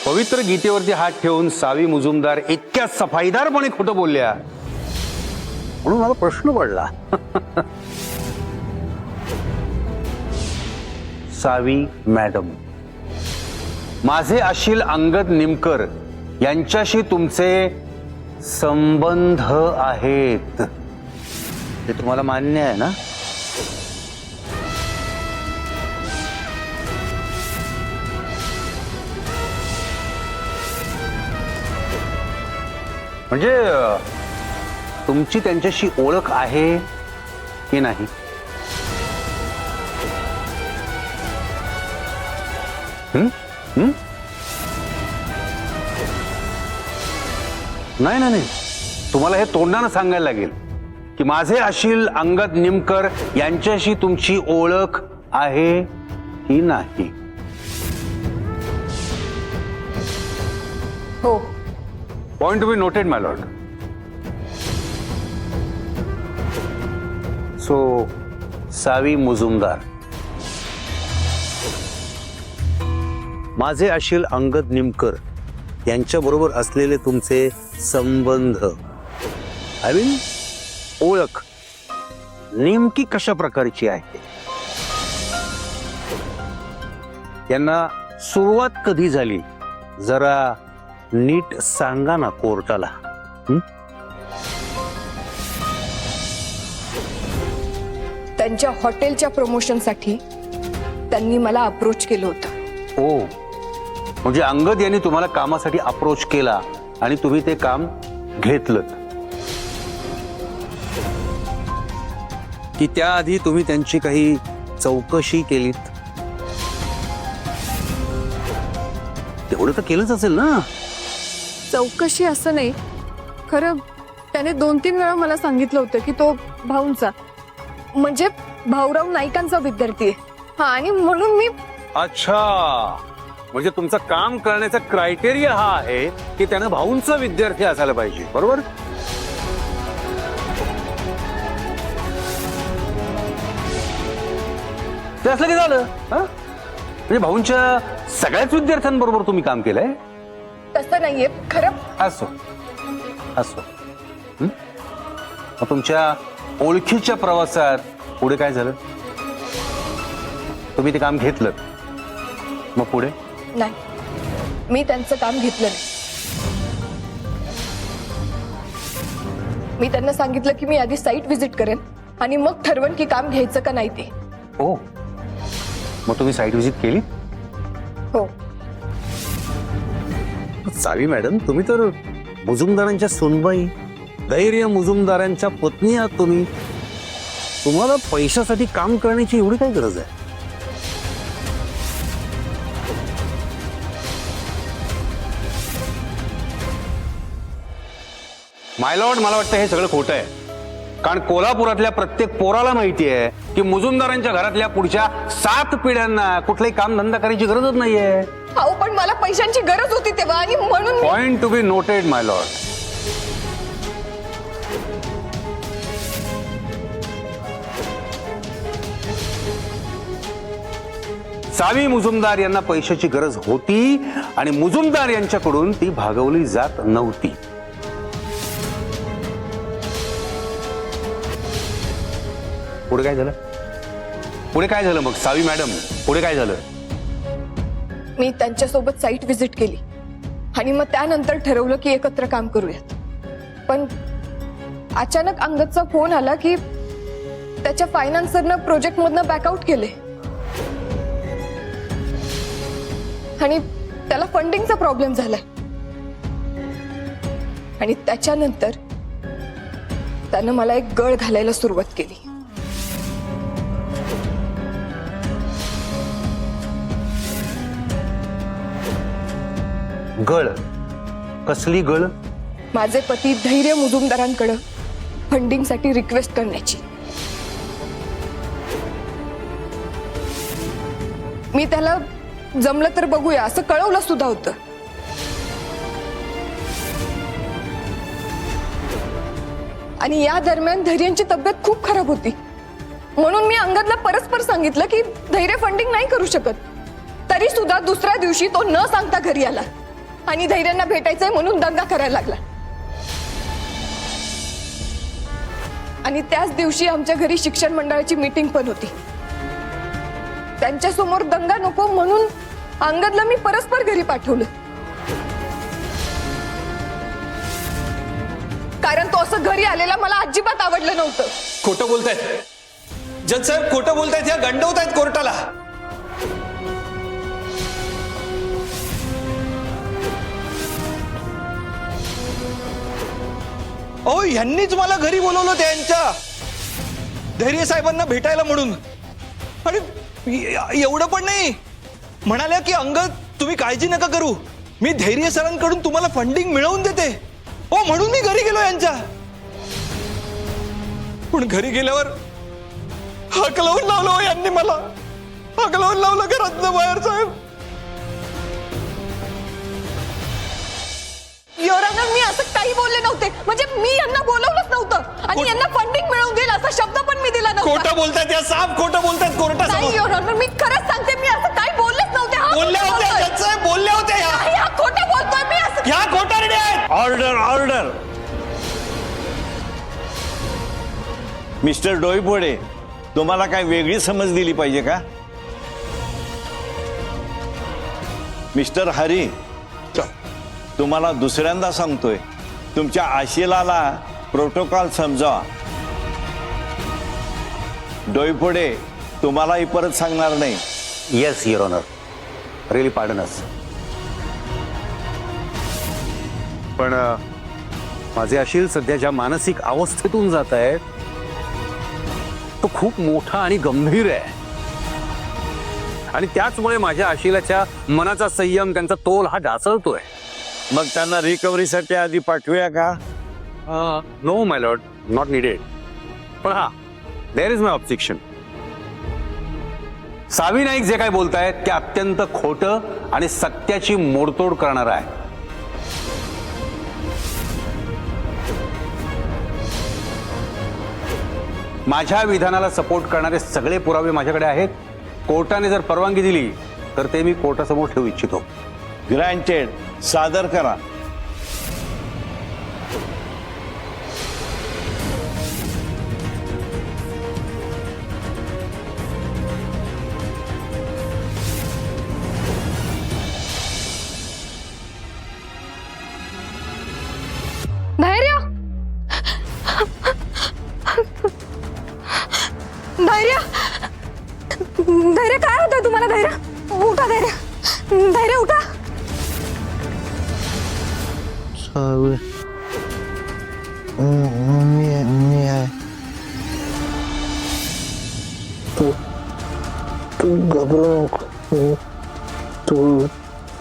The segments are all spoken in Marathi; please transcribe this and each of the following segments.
पवित्र गीतेवरती हात ठेवून सावी मुजुमदार इतक्या सफाईदारपणे खोटं बोलल्या म्हणून मला प्रश्न पडला. सावी मॅडम, माझे अशील अंगद निमकर यांच्याशी तुमचे संबंध आहेत हे तुम्हाला मान्य आहे ना? म्हणजे तुमची त्यांच्याशी ओळख आहे की नाही? नाही नाही, तुम्हाला हे तोंडानं सांगायला लागेल की माझे अशील अंगद निमकर यांच्याशी तुमची ओळख आहे की नाही. हो. Point to be noted my lord. So Savi Mujumdar, माझे अशील अंगद निमकर यांच्याबरोबर असलेले तुमचे संबंध, आय मीन ओळख नेमकी कशा प्रकारची आहे? यांना सुरुवात कधी झाली जरा नीट सांगा ना कोर्टाला. त्यांच्या हॉटेलच्या प्रमोशनसाठी त्यांनी मला अप्रोच केलं होतं. ओ, म्हणजे अंगद यांनी तुम्हाला कामासाठी अप्रोच केला आणि तुम्ही ते काम घेतलं की त्याआधी तुम्ही त्यांची काही चौकशी केलीत? तेवढं तर केलंच असेल ना? चौकशी असं नाही, खरं त्याने 2-3 वेळा मला सांगितलं होतं की तो भाऊंचा म्हणजे भाऊराव नाईकांचा विद्यार्थी आहे. हा, आणि म्हणून मी. अच्छा, म्हणजे तुमचं काम करण्याचा क्रायटेरिया हा आहे की त्यानं भाऊंचा विद्यार्थी असायला पाहिजे, बरोबर? ते असलं की झालं. म्हणजे भाऊंच्या सगळ्याच विद्यार्थ्यांबरोबर तुम्ही काम केलंय? तसं नाहीये खरं. असो असो. मग तुमच्या ओळखीच्या प्रवासात पुढे काय झालं? तुम्ही ते काम घेतलं, मग पुढे? नाही, मी त्यांचं काम घेतलं नाही. मी त्यांना सांगितलं की मी आधी साईट व्हिजिट करेन आणि मग ठरवण की काम घ्यायचं का नाही ते. हो, मग तुम्ही साईट व्हिजिट केली? हो. सावी मॅडम, तुम्ही तर मुजुमदारांच्या सुनबाई, धैर्य मुजुमदारांच्या पत्नी आहात तुम्ही. तुम्हाला पैशासाठी काम करण्याची एवढी काय गरज आहे? माय लॉर्ड, मला वाटतं हे सगळं खोटं आहे. कारण कोल्हापुरातल्या प्रत्येक पोराला माहिती आहे की मुजुमदारांच्या घरातल्या पुढच्या 7 पिढ्यांना कुठलाही काम धंदा करायची गरजच नाहीये. अहो, पण मला पैशांची गरज होती तेव्हा आणि म्हणून. Point to be noted my lord. Savi Mujumdar यांना पैशाची गरज होती आणि मुजुमदार यांच्याकडून ती भागवली जात नव्हती. पुढे काय झालं? पुढे काय झालं मग सावी मॅडम? पुढे काय झालं? मी त्यांच्यासोबत साईट व्हिजिट केली आणि मग त्यानंतर ठरवलं की एकत्र काम करूयात. पण अचानक अंगदचा फोन आला की त्याच्या फायनान्सरनं प्रोजेक्ट मधनं बॅकआउट केले आणि त्याला फंडिंगचा प्रॉब्लेम झालाय. आणि त्याच्यानंतर त्यानं मला एक गळ घालायला सुरुवात केली. गळ? कसली गळ? माझे पती धैर्य मुजुमदारांकडे फंडिंगसाठी रिक्वेस्ट करण्याची. मी त्याला जमलं तर बघूया असं कळवलं सुद्धा होतं. आणि या दरम्यान धैर्यांची तब्येत खूप खराब होती, म्हणून मी अंगदला परस्पर सांगितलं की धैर्य फंडिंग नाही करू शकत. तरी सुद्धा दुसऱ्या दिवशी तो न सांगता घरी आला आणि धैर्यांना भेटायचंय म्हणून दंगा करायला लागला. आणि त्याच दिवशी आमच्या घरी शिक्षण मंडळाची मीटिंग पण होती. त्यांच्या समोर दंगा नको म्हणून अंगदला मी परस्पर घरी पाठवलं, कारण तो असं घरी आलेला मला अजिबात आवडलं नव्हतं. खोटं बोलतायत जज साहेब, खोटं बोलतायत. ह्या गंडवत आहेत कोर्टाला. अहो, ह्यांनीच मला घरी बोलवलं त्यांच्या धैर्य साहेबांना भेटायला म्हणून. आणि एवढं पण नाही, म्हणाल्या की अंगद तुम्ही काळजी नका करू, मी धैर्य सरांकडून तुम्हाला फंडिंग मिळवून देते. हो, म्हणून मी घरी गेलो यांच्या. पण घरी गेल्यावर हाकलवून लावलं हो यांनी मला. हाकलवून लावलं घरातनं बाहेर साहेब. युअर ऑनर, मी असं काही बोलले नव्हते. म्हणजे मी यांना बोलवलंच नव्हतं आणि यांना फंडिंग मिळवून देईल असा शब्द पण मी दिला नव्हता. खोटं बोलतायत या, साफ खोटं बोलतायत नाही कोर्टासमोर. युअर ऑनर, मी खरंच सांगते, मी असं काही बोललेच नव्हते. हा बोलल्या खोटं होत्या बोलतोय. जज साहेब, बोलल्या होत्या ह्या. नाही, हा खोटं बोलतोय. मी असं ह्या खोटारड्या आहेत. Order order. मिस्टर डोईफोडे, तुम्हाला काय वेगळी समज दिली पाहिजे का? मिस्टर हरी, तुम्हाला दुसऱ्यांदा सांगतोय, तुमच्या आशिलाला प्रोटोकॉल समजावा. डोईफोडे, तुम्हालाही परत सांगणार नाही. Yes your honour, really pardon us. पण माझे अशील सध्या ज्या मानसिक अवस्थेतून जात आहेत तो खूप मोठा आणि गंभीर आहे. आणि त्याचमुळे माझ्या अशिलाच्या मनाचा संयम, त्यांचा तोल हा ढासळतोय. मग त्यांना रिकव्हरीसाठी आधी पाठवूया का? No my lord, not needed. पण हा, there is my objection. Savi Naik जे काय बोलतायत ते अत्यंत खोटं आणि सत्याची मोडतोड करणार आहे. माझ्या विधानाला सपोर्ट करणारे सगळे पुरावे माझ्याकडे आहेत. कोर्टाने जर परवानगी दिली तर ते मी कोर्टासमोर ठेवू इच्छितो. ग्रँटेड, सादर करा. धैर्य, धैर्य, धैर्य, काय होतंय तुम्हाला? धैर्य, उठा. धैर्य, धैर्य, उठा. तू घबरू नको. तू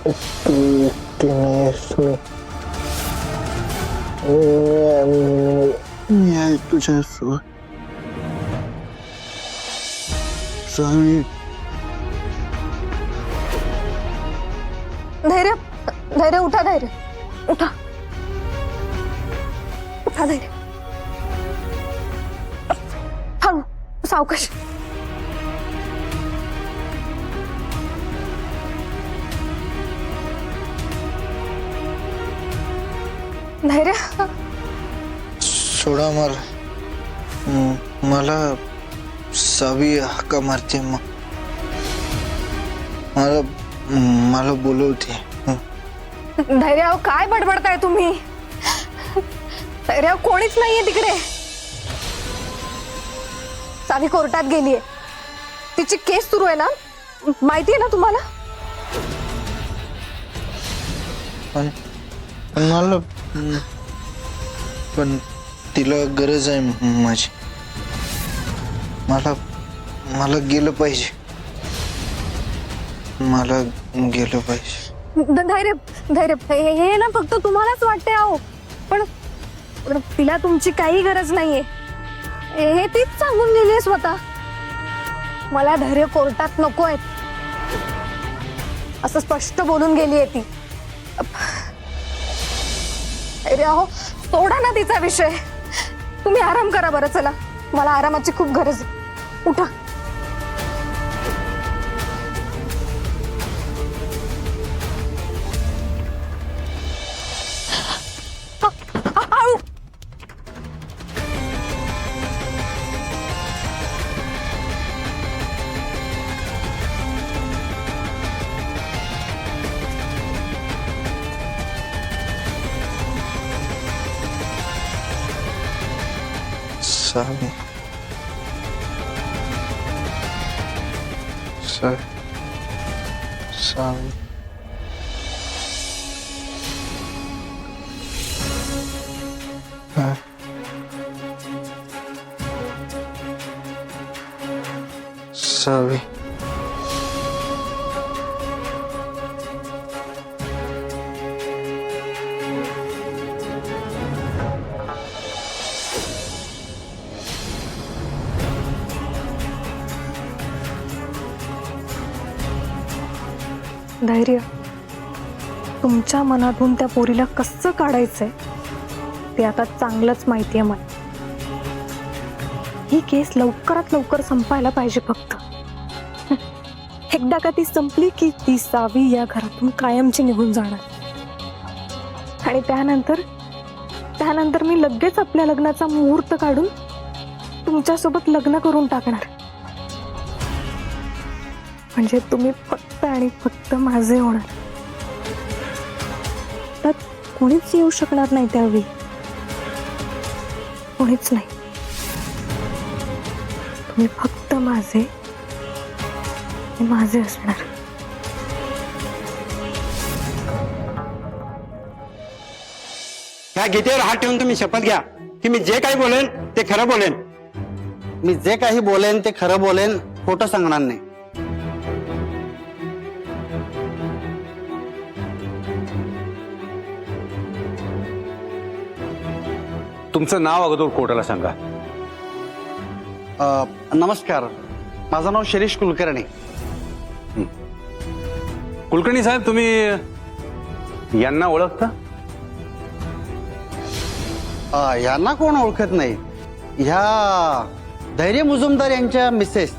एकटी नाहीस. मी आहे तुझ्यासोबत. सावी, धैर्य, धैर्य, उठा. धैर्य, उठा. उठा धैर्य. हळू, सावकाश. धैर्य, सोडा मला. मला सावी हक्का मारते. मला बोलवते. धैर्य, अहो, काय बडबडताय तुम्ही? धैर्य, कोणीच नाहीये तिकडे. सावी कोर्टात गेलीये. तिची केस सुरू आहे ना, माहितीये ना तुम्हाला? पण मला पण तिला गरज आहे माझी. मला गेलं पाहिजे. मला गेलं पाहिजे. धैर्य, धैर्य, हे ना फक्त तुम्हालाच वाटते अहो. पण तिला तुमची काही गरज नाहीये. हे तीच सांगून गेलीये स्वतः. मला धैर्य कोर्टात नकोय असं स्पष्ट बोलून गेलीये ती. अरे अहो, सोडा ना तिचा विषय. तुम्ही आराम करा बरं. चला, मला आरामाची खूप गरज आहे. उठा. सावी सावी सावी धैर्य, तुमच्या मनातून त्या पोरीला कसं काढायचंय ते आता चांगलंच माहितीये मला. ही केस लवकरात लवकर संपायला पाहिजे फक्त. एकदा का ती संपली की ती सावी या घरातून कायमची निघून जाणार. आणि त्यानंतर मी लगेच आपल्या लग्नाचा मुहूर्त काढून तुमच्यासोबत लग्न करून टाकणार. म्हणजे तुम्ही फक्त आणि फक्त माझे होणार. तर कोणीच येऊ शकणार नाही त्यावेळी, कोणीच नाही. तुम्ही फक्त माझे असणार. ह्या गीतेवर हात ठेवून तुम्ही शपथ घ्या की मी जे काही बोलेन ते खरं बोलेन. मी जे काही बोलेन ते खरं बोलेन, खोटं सांगणार नाही. तुमचं नाव अगोदर कोर्टाला सांगा. नमस्कार, माझं नाव शिरीष कुलकर्णी. कुलकर्णी साहेब, तुम्ही यांना ओळखता? यांना कोण ओळखत नाही. ह्या धैर्य मुजुमदार यांच्या मिसेस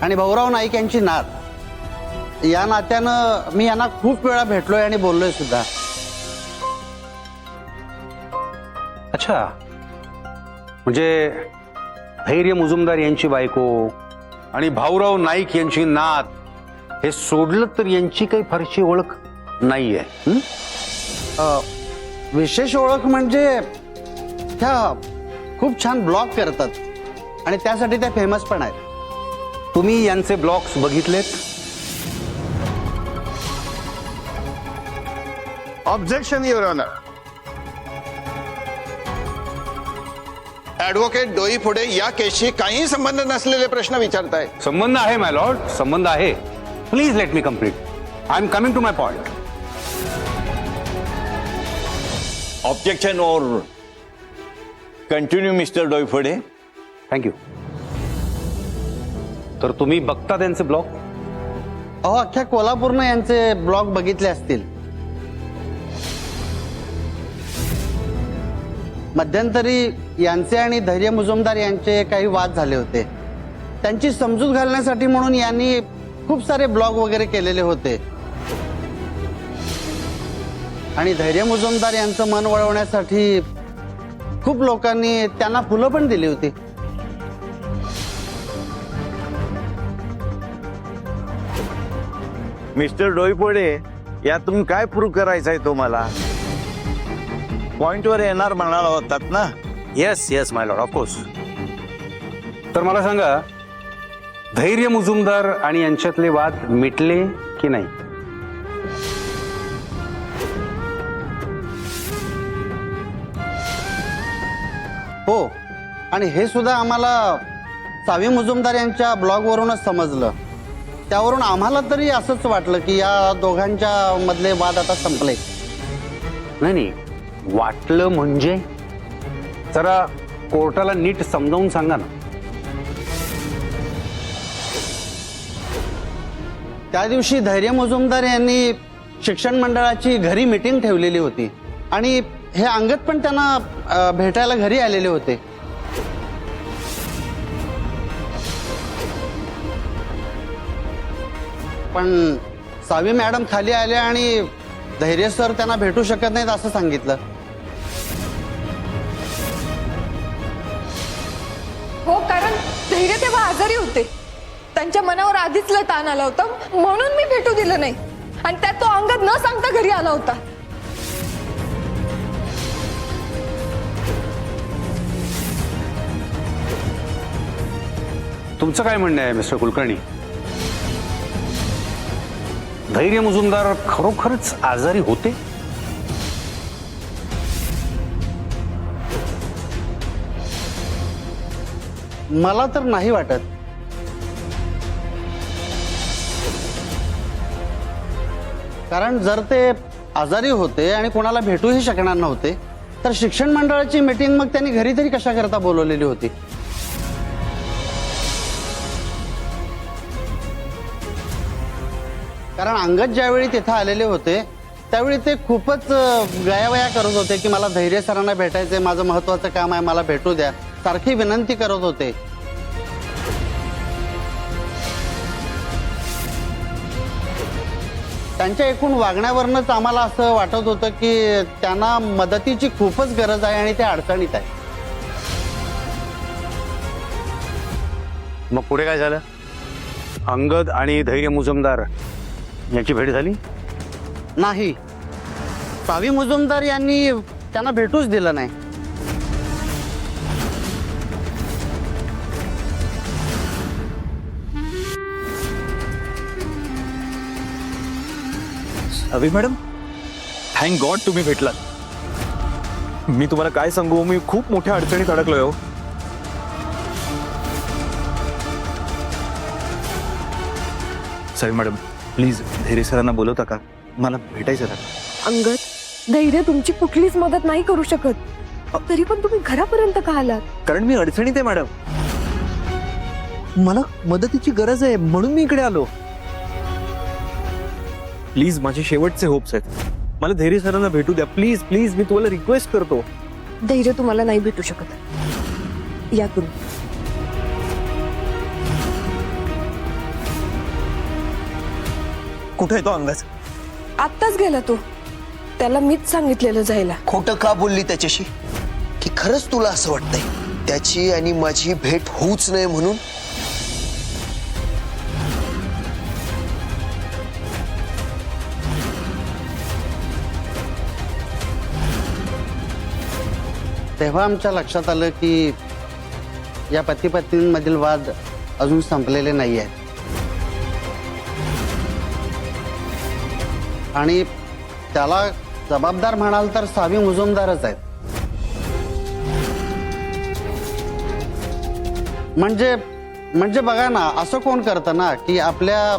आणि भाऊराव नाईक यांची नात. या नात्यानं मी यांना खूप वेळा भेटलोय आणि बोललोय सुद्धा. अच्छा, म्हणजे धैर्य मुजुमदार यांची बायको आणि भाऊराव नाईक यांची नात हे सोडलं तर यांची काही फारशी ओळख नाहीये. विशेष ओळख म्हणजे ह्या खूप छान ब्लॉग करतात आणि त्यासाठी त्या फेमस पण आहेत. तुम्ही यांचे ब्लॉग्स बघितलेत? Objection your honour. Advocate Doi पुढे या केसशी काही संबंध नसलेले प्रश्न विचारताय. संबंध आहे माय लॉर्ड, संबंध आहे. Please let me complete. I am coming to my point. Objection और कंटिन्यू मिस्टर डोईफोडे. थँक्यू. तर तुम्ही बघता त्यांचे ब्लॉग? अख्ख्या कोल्हापूरनं यांचे ब्लॉग बघितले असतील. मध्यंतरी यांचे आणि धैर्य मुजुमदार यांचे काही वाद झाले होते. त्यांची समजूत घालण्यासाठी म्हणून यांनी खूप सारे ब्लॉग वगैरे केलेले होते आणि धैर्य मुजुमदार यांचं मन वळवण्यासाठी खूप लोकांनी त्यांना फुलं पण दिली होती. मिस्टर डोईफोडे, यातून काय प्रूव्ह करायचंय तुम्हाला? पॉइंटवर येणार म्हणाला होतात ना? येस येस माय लॉर्ड, ऑफकोर्स. तर मला सांगा, धैर्य मुजुमदार आणि यांच्यातले वाद मिटले की नाही? हो, आणि हे सुद्धा आम्हाला सावी मुजुमदार यांच्या ब्लॉगवरूनच समजलं. त्यावरून आम्हाला तरी असंच वाटलं की या दोघांच्या मधले वाद आता संपले. नाही, वाटलं म्हणजे जरा कोर्टाला नीट समजावून सांगा ना. त्या दिवशी धैर्य मुजुमदार यांनी शिक्षण मंडळाची घरी मीटिंग ठेवलेली होती आणि हे अंगद पण त्यांना भेटायला घरी आलेले होते. पण सावी मॅडम खाली आल्या आणि धैर्य सर त्यांना भेटू शकत नाहीत असं सांगितलं. हो, कारण धैर्य तेव्हा आजारी होते. त्यांच्या मनावर आधीच ताण आला होता, म्हणून मी भेटू दिलं नाही. आणि त्यात तो अंगद न सांगता घरी आला होता. तुमचं काय म्हणणं आहे मिस्टर कुलकर्णी? धैर्य मुजुमदार खरोखरच आजारी होते? मला तर नाही वाटत. कारण जर ते आजारी होते आणि कोणाला भेटूही शकणार नव्हते तर शिक्षण मंडळाची मीटिंग मग त्यांनी घरी तरी कशा करता बोलवलेली होती? कारण अंगद ज्यावेळी तिथं आलेले होते त्यावेळी ते खूपच गयावया करत होते की मला धैर्य सरांना भेटायचंय, माझं महत्वाचं काम आहे, मला भेटू द्या, सारखी विनंती करत होते. त्यांच्या एकूण वागण्यावरनच आम्हाला असं वाटत होतं की त्यांना मदतीची खूपच गरज आहे आणि ते अडचणीत आहे. मग पुढे काय झालं? अंगद आणि धैर्य मुजुमदार यांची भेट झाली नाही. सावी मुजुमदार यांनी त्यांना भेटूच दिलं नाही. अभि मॅडम, थँक गॉड तुम्ही भेटलात. मी तुम्हाला काय सांगू, मी खूप मोठ्या अडचणीत अडकलोय हो. सावी मॅडम, प्लीज धैर्य सरांना बोलवता का? मला भेटायचं आहे. अंगद, धैर्य तुमची कुठलीच मदत नाही करू शकत. तरी पण तुम्ही घरापर्यंत का आलात? कारण मी अडचणीत आहे मॅडम. मला मदतीची गरज आहे म्हणून मी इकडे आलो. प्लीज, माझे शेवटचे होप्स आहेत. मला धैर्य सरांना भेटू द्या प्लीज प्लीज. मी तुम्हाला रिक्वेस्ट करतो. धैर्य तुम्हाला नाही भेटू शकत. या तुम्ही. कुठे आहे तो अंगद? आत्ताच गेला तो. त्याला मीच सांगितलेलं जायला. खोटं का बोलली त्याच्याशी? की खरंच तुला असं वाटतंय त्याची आणि माझी भेट होऊच नये म्हणून? तेव्हा आमच्या लक्षात आलं की या पती पत्नींमधील वाद अजून संपलेले नाही आहेत आणि त्याला जबाबदार म्हणाल तर सावी मुजुमदारच आहेत. म्हणजे बघा ना, असं कोण करतं ना की आपल्या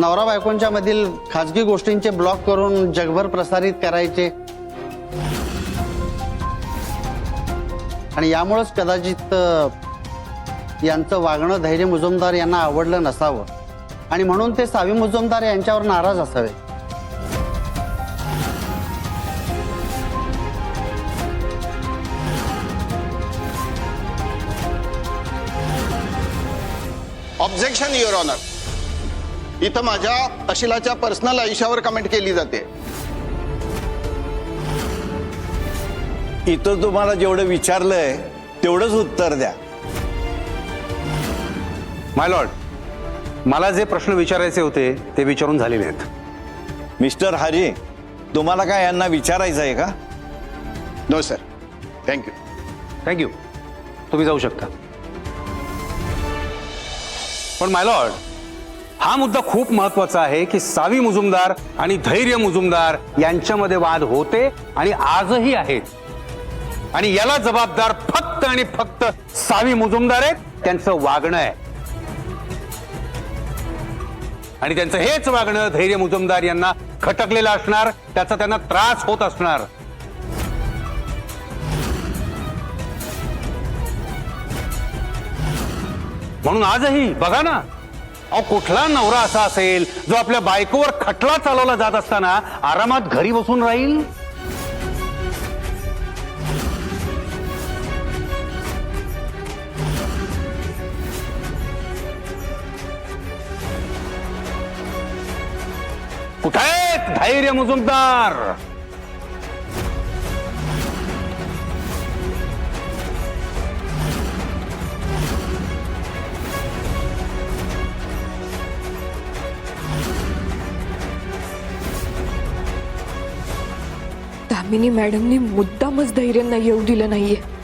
नवरा बायकोंच्या मधील खाजगी गोष्टींचे ब्लॉक करून जगभर प्रसारित करायचे. आणि यामुळेच कदाचित यांचं वागणं धैर्य मुजुमदार यांना आवडलं नसावं आणि म्हणून ते सावी मुजुमदार यांच्यावर नाराज असावे. Objection your honour. इथं माझ्या अशिलाच्या पर्सनल आयुष्यावर कमेंट केली जाते. इथं तुम्हाला जेवढं विचारलंय तेवढंच उत्तर द्या. माय लॉर्ड, मला जे प्रश्न विचारायचे होते ते विचारून झालेले आहेत. मिस्टर हरी, तुम्हाला काय यांना विचारायचं आहे का? No sir, thank you. थँक्यू. तुम्ही जाऊ शकता. पण माय लॉर्ड, हा मुद्दा खूप महत्वाचा आहे की सावी मुजुमदार आणि धैर्य मुजुमदार यांच्यामध्ये वाद होते आणि आजही आहेत. आणि याला जबाबदार फक्त आणि फक्त सावी मुजुमदार आहेत. त्यांचं वागणं आहे आणि त्यांचं हेच वागणं धैर्य मुजुमदार यांना खटकलेलं असणार, त्याचा त्यांना त्रास होत असणार. म्हणून आजही बघा ना, अहो कुठला नवरा असा असेल जो आपल्या बायकोवर खटला चालवला जात असताना आरामात घरी बसून राहील? कुठे आहेत धैर्य मुजुमदार? दामिनी मॅडमनी मुद्दामच धैर्य नाही येऊ दिलं नाहीये.